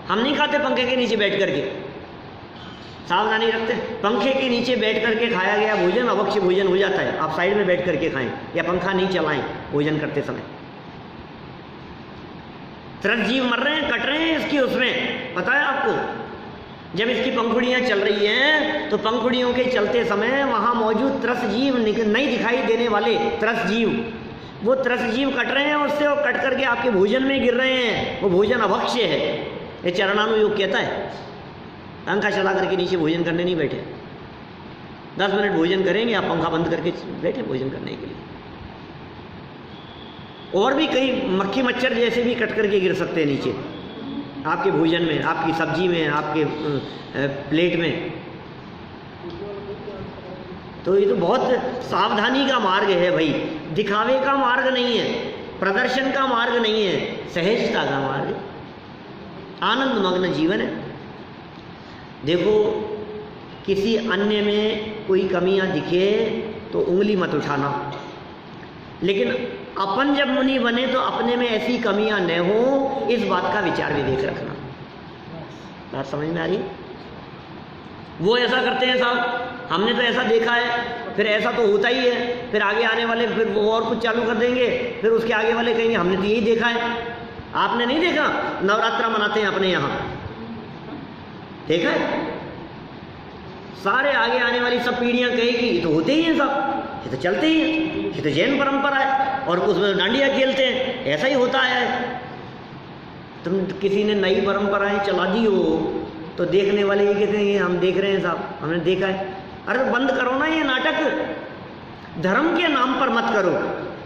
हम नहीं खाते पंखे के नीचे बैठ करके, सावधानी रखते। पंखे के नीचे बैठ करके खाया गया भोजन अवक्ष्य भोजन हो जाता है। आप साइड में बैठ करके खाएं या पंखा नहीं चलाएं भोजन करते समय। त्रस्त जीव मर रहे हैं, कट रहे हैं इसकी, उसमें पता है आपको। जब इसकी पंखुड़ियाँ चल रही हैं तो पंखुड़ियों के चलते समय वहाँ मौजूद त्रस्त जीव नहीं दिखाई देने वाले त्रस्त जीव, वो त्रस्त जीव कट रहे हैं उससे, और कट करके आपके भोजन में गिर रहे हैं। वो भोजन अभक्ष्य है, ये चरणानुयोग कहता है। पंखा चला करके नीचे भोजन करने नहीं बैठे, 10 मिनट भोजन करेंगे, आप पंखा बंद करके बैठे भोजन करने के लिए। और भी कई मक्खी मच्छर जैसे भी कट करके गिर सकते हैं नीचे आपके भोजन में, आपकी सब्जी में, आपके प्लेट में। तो ये तो बहुत सावधानी का मार्ग है भाई, दिखावे का मार्ग नहीं है, प्रदर्शन का मार्ग नहीं है, सहजता का मार्ग है, आनंद मग्न जीवन है। देखो किसी अन्य में कोई कमियां दिखे तो उंगली मत उठाना, लेकिन अपन जब मुनि बने तो अपने में ऐसी कमियां न हो, इस बात का विचार विवेक रखना। बात समझ में आ रही? वो ऐसा करते हैं साहब, हमने तो ऐसा देखा है, फिर ऐसा तो होता ही है, फिर आगे आने वाले फिर वो और कुछ चालू कर देंगे, फिर उसके आगे वाले कहेंगे हमने तो यही देखा है। आपने नहीं देखा? नवरात्रा मनाते हैं अपने यहाँ, देखा है? सारे आगे आने वाली सब पीढ़ियाँ कहेगी ये तो होते ही हैं सब, ये तो चलते ही हैं, ये तो जैन परंपरा है, और उसमें डांडिया खेलते हैं, ऐसा ही होता है। तुम किसी ने नई परंपराएं चला दी हो तो देखने वाले ये कहते हैं हम देख रहे हैं साहब, हमने देखा है। अरे बंद करो ना ये नाटक, धर्म के नाम पर मत करो।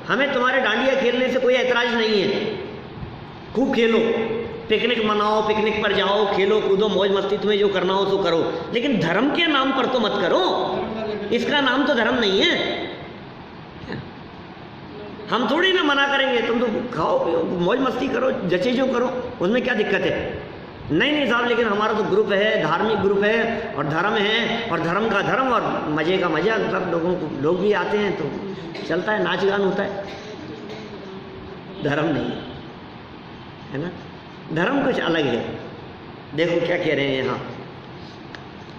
हमें तुम्हारे डांडिया खेलने से कोई ऐतराज नहीं है, खूब खेलो, पिकनिक मनाओ, पिकनिक पर जाओ, खेलो कूदो, मौज मस्ती, तुम्हें जो करना हो तो करो, लेकिन धर्म के नाम पर तो मत करो। इसका नाम तो धर्म नहीं है। हम थोड़ी ना मना करेंगे, तुम तो खाओ पियो, मौज मस्ती करो, जचे जो करो, उसमें क्या दिक्कत है? नहीं साहब, लेकिन हमारा तो ग्रुप है, धार्मिक ग्रुप है, और धर्म है, और धर्म का धर्म और मज़े का मज़ा, सब लोगों को, लोग भी आते हैं तो चलता है, नाच गान होता है। धर्म नहीं है ना, धर्म कुछ अलग है। देखो क्या कह रहे हैं यहाँ,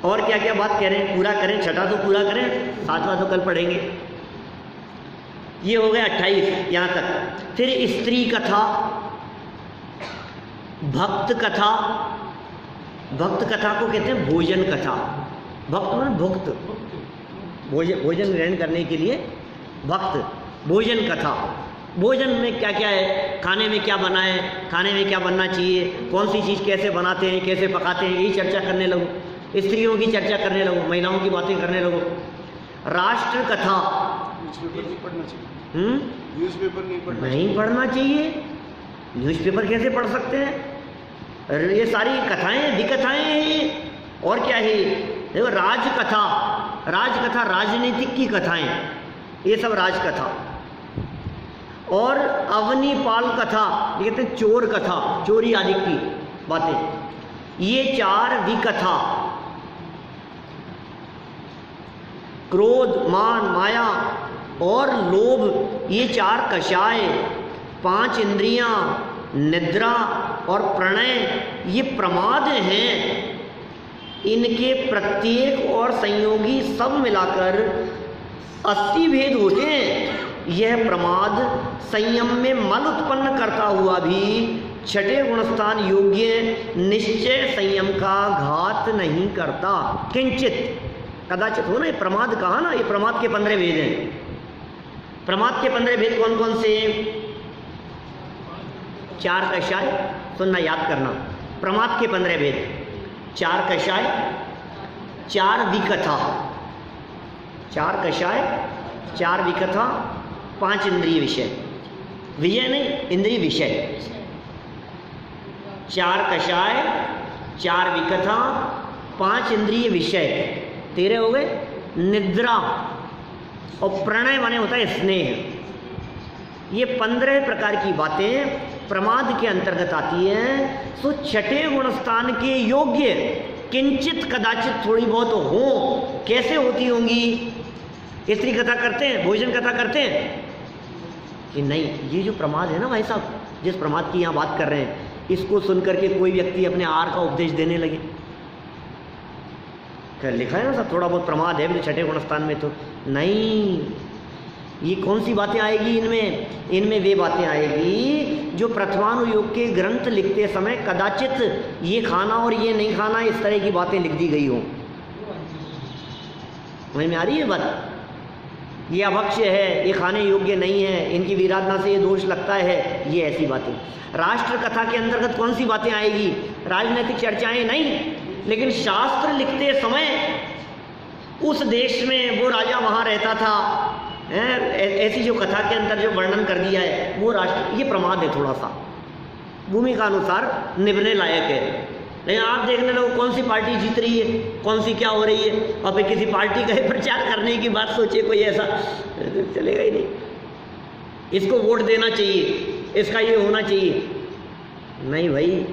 और क्या क्या बात कह रहे हैं, पूरा करें, छठा तो पूरा करें, 7वां तो कल पढ़ेंगे। ये हो गया 28 यहाँ तक। फिर स्त्री कथा, भक्त कथा। भक्त कथा को कहते हैं भोजन कथा। भक्त मतलब भुक्त, भोजन ग्रहण करने के लिए भक्त, भोजन कथा। भोजन में क्या क्या है, खाने में क्या बना है, खाने में क्या बनना चाहिए, कौन सी चीज़ कैसे बनाते हैं, कैसे पकाते हैं, यही चर्चा करने लगो। स्त्रियों की चर्चा करने लगो, महिलाओं की बातें करने लगो। राष्ट्र कथा न्यूज़पेपर नहीं पढ़ना चाहिए। न्यूज़पेपर नहीं पढ़ना चाहिए। न्यूज़पेपर कैसे पढ़ सकते हैं? अरे ये सारी कथाएं विकथाएं हैं ये, और क्या है? देखो, राजकथा, राजकथा राजनीतिक की कथाएं, ये सब राजकथा। और अवनीपाल कथा, ये कहते हैं चोर कथा, चोरी आदि की बातें, ये 4 विकथा। क्रोध, मान, माया और लोभ, ये 4 कषाय, 5 इंद्रियां, निद्रा और प्रणय, ये प्रमाद हैं। इनके प्रत्येक और संयोगी सब मिलाकर 80 भेद होते हैं। यह प्रमाद संयम में मल उत्पन्न करता हुआ भी छठे गुणस्थान योग्य निश्चय संयम का घात नहीं करता। किंचित, कदाचित हो ना, ये प्रमाद कहा ना, ये प्रमाद के 15 भेद हैं। प्रमाद के 15 भेद कौन कौन से? 4 कषाय, सुनना याद करना, प्रमाद के 15 भेद, 4 कषाय, 4 विकथा, 4 कषाय, 4 विकथा, 5 इंद्रिय विषय, विजय नहीं, इंद्रिय विषय। 4 कषाय, 4 विकथा, 5 इंद्रिय विषय, 13 हो गए। निद्रा और प्रणय माने होता है स्नेह। ये 15 प्रकार की बातें प्रमाद के अंतर्गत आती हैं। सो छठे गुणस्थान के योग्य किंचित कदाचित थोड़ी बहुत हो। कैसे होती होंगी? स्त्री कथा करते हैं, भोजन कथा करते हैं कि नहीं? ये जो प्रमाद है ना भाई साहब, जिस प्रमाद की यहाँ बात कर रहे हैं, इसको सुनकर के कोई व्यक्ति अपने आहार का उपदेश देने लगे, क्या लिखा है ना सब थोड़ा बहुत प्रमाद है छठे गुणस्थान में, तो नहीं। ये कौन सी बातें आएगी इनमें? इनमें वे बातें आएगी जो प्रथमानुयोग के ग्रंथ लिखते समय कदाचित ये खाना और ये नहीं खाना, इस तरह की बातें लिख दी गई हो। समझ में आ रही है बात? ये अभक्ष्य है, ये खाने योग्य नहीं है, इनकी विराधना से ये दोष लगता है, ये ऐसी बातें। राष्ट्र कथा के अंतर्गत कौन सी बातें आएगी? राजनीतिक चर्चाएं नहीं, लेकिन शास्त्र लिखते समय उस देश में वो राजा वहाँ रहता था, ऐसी जो कथा के अंदर जो वर्णन कर दिया है वो राष्ट्र, ये प्रमाद है, थोड़ा सा भूमिका अनुसार निभने लायक है। लेकिन आप देखने लो कौन सी पार्टी जीत रही है, कौन सी क्या हो रही है, और फिर किसी पार्टी का ही प्रचार करने की बात सोचे कोई, ऐसा चलेगा ही नहीं। इसको वोट देना चाहिए, इसका ये होना चाहिए, नहीं भाई।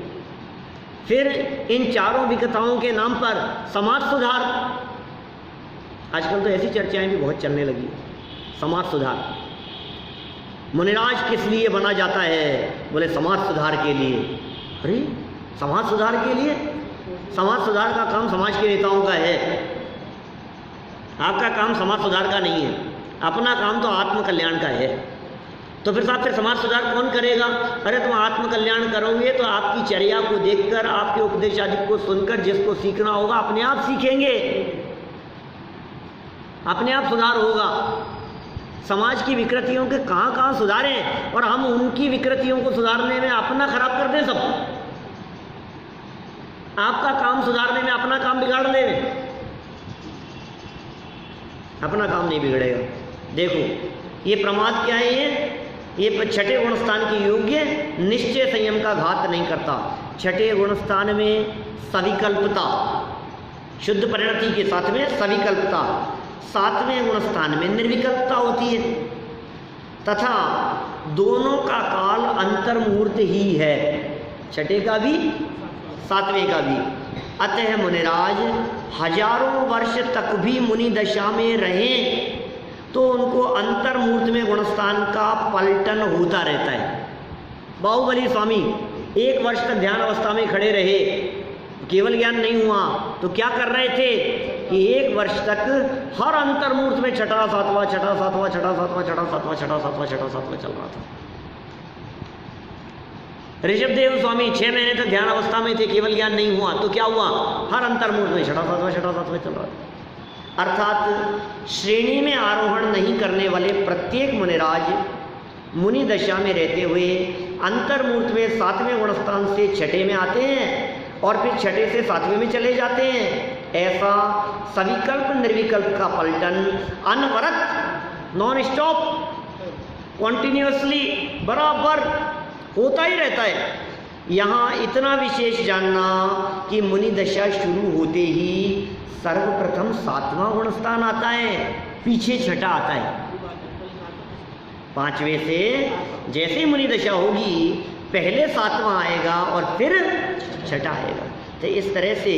फिर इन 4 विकथाओं के नाम पर समाज सुधार, आजकल तो ऐसी चर्चाएं भी बहुत चलने लगी। समाज सुधार, मुनिराज किस लिए बना जाता है? बोले समाज सुधार के लिए। अरे समाज सुधार के लिए? समाज सुधार का काम समाज के नेताओं का है, आपका काम समाज सुधार का नहीं है। अपना काम तो आत्म कल्याण का है। तो फिर साहब फिर समाज सुधार कौन करेगा? अरे तुम आत्म कल्याण करोगे तो आपकी चर्या को देखकर, आपके उपदेश आदि को सुनकर जिसको सीखना होगा अपने आप सीखेंगे, अपने आप सुधार होगा। समाज की विकृतियों के कहाँ कहाँ सुधारें और हम उनकी विकृतियों को सुधारने में अपना खराब कर दें सब। आपका काम सुधारने में अपना काम बिगाड़ दें, अपना काम नहीं बिगड़ेगा। देखो ये प्रमाद क्या है? ये छठे गुणस्थान की योग्य निश्चय संयम का घात नहीं करता। छठे गुणस्थान में सविकल्पता, शुद्ध परिणति के साथ में सविकल्पता। 7वें गुणस्थान में निर्विकल्पता होती है, तथा दोनों का काल अंतर्मुहूर्त ही है, छठे का भी 7वें का भी। अतः मुनिराज हजारों वर्ष तक भी मुनि दशा में रहें तो उनको अंतर्मुहूर्त में गुणस्थान का पलटन होता रहता है। बाहुबली स्वामी 1 वर्ष तक ध्यान अवस्था में खड़े रहे, केवल ज्ञान नहीं हुआ तो क्या कर रहे थे कि 1 वर्ष तक हर अंतर्मुहूर्त में छठा सातवां चल रहा था। ऋषभदेव स्वामी 6 महीने तक ध्यान अवस्था में थे, केवल ज्ञान नहीं हुआ तो क्या हुआ? हर अंतर्मुहूर्त में छठा सातवां चल रहा था। अर्थात श्रेणी में आरोहण नहीं करने वाले प्रत्येक मुनिराज मुनि दशा में रहते हुए अंतर्मूर्त में 7वें गुणस्थान से 6ठे में आते हैं और फिर 6ठे से 7वें में चले जाते हैं। ऐसा सविकल्प निर्विकल्प का पलटन अनवरत नॉन स्टॉप कॉन्टिन्यूसली बराबर होता ही रहता है। यहाँ इतना विशेष जानना कि मुनि दशा शुरू होते ही सर्वप्रथम 7वां गुणस्थान आता है, पीछे 6ठा आता है। 5वें से जैसे ही मुनि दशा होगी पहले 7वां आएगा और फिर 6ठा आएगा। तो इस तरह से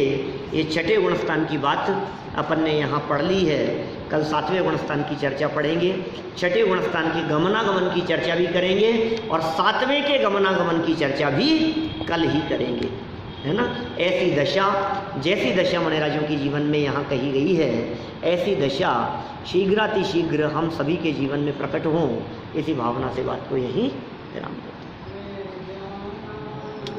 ये 6ठे गुणस्थान की बात अपन ने यहाँ पढ़ ली है। कल 7वें गुणस्थान की चर्चा पढ़ेंगे, 6ठे गुणस्थान की गमनागमन की चर्चा भी करेंगे और 7वें के गमनागमन की चर्चा भी कल ही करेंगे, है ना। ऐसी दशा, जैसी दशा मणिराजों के जीवन में यहाँ कही गई है, ऐसी दशा शीघ्रातिशीघ्र हम सभी के जीवन में प्रकट हों, इसी भावना से बात को यहीं विराम दें।